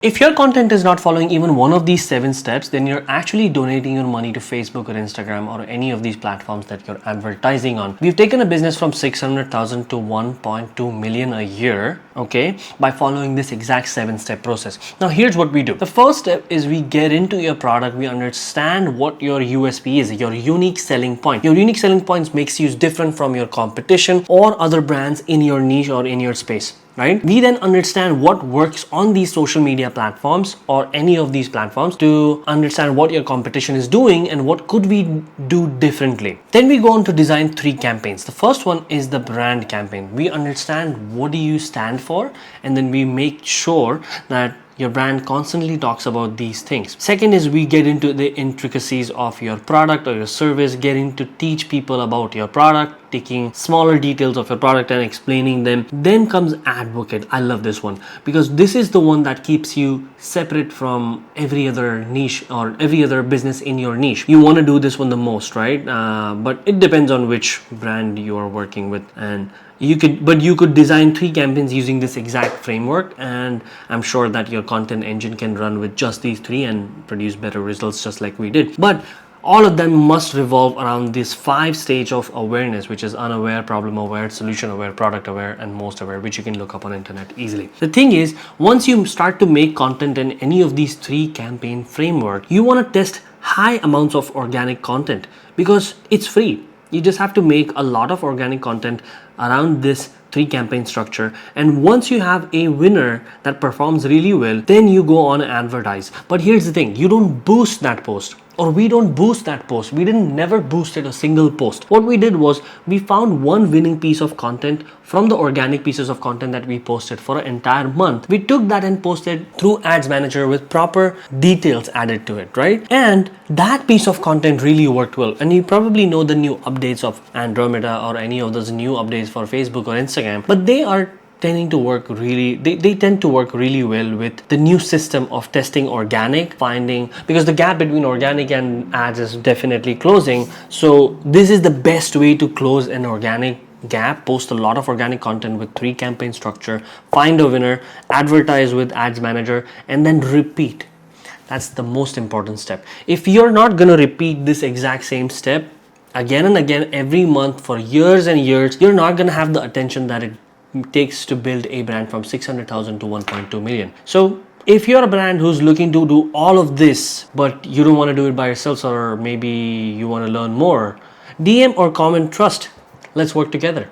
If your content is not following even one of these 7 steps, then you're actually donating your money to Facebook or Instagram or any of these platforms that you're advertising on. We've taken a business from 600,000 to 1.2 million a year, okay, by following this exact 7-step process. Now, here's what we do. The first step is we get into your product, we understand what your USP is, your unique selling point. Your unique selling points makes you different from your competition or other brands in your niche or in your space. Right? We then understand what works on these social media platforms or any of these platforms to understand what your competition is doing and what could we do differently. Then we go on to design 3 campaigns. The first one is the brand campaign. We understand what do you stand for, and then we make sure that your brand constantly talks about these things. Second is we get into the intricacies of your product or your service, getting to teach people about your product, taking smaller details of your product and explaining them. Then comes advocate. I love this one because this is the one that keeps you separate from every other niche or every other business in your niche. You want to do this one the most, right? But it depends on which brand you are working with, and you could design 3 campaigns using this exact framework, and I'm sure that your content engine can run with just these 3 and produce better results just like we did. But all of them must revolve around this 5 stage of awareness, which is unaware, problem aware, solution aware, product aware, and most aware, which you can look up on internet easily. The thing is, once you start to make content in any of these 3 campaign framework, you want to test high amounts of organic content because it's free. You just have to make a lot of organic content around this 3 campaign structure, and once you have a winner that performs really well, then you go on and advertise. But here's the thing, you don't boost that post, or we don't boost that post. We didn't never boosted a single post. What we did was we found one winning piece of content from the organic pieces of content that we posted for an entire month. We took that and posted through Ads Manager with proper details added to it, right? And that piece of content really worked well. And you probably know the new updates of Andromeda or any of those new updates for Facebook or Instagram, but they are tending to work really, they tend to work really well with the new system of testing organic, finding, because the gap between organic and ads is definitely closing. So this is the best way to close an organic gap. Post a lot of organic content with 3 campaign structure, find a winner, advertise with Ads Manager, and then repeat. That's the most important step. If you're not going to repeat this exact same step again and again every month for years and years, you're not going to have the attention that it takes to build a brand from 600,000 to 1.2 million. So if you're a brand who's looking to do all of this, but you don't want to do it by yourselves, or maybe you want to learn more, DM or comment trust. Let's work together.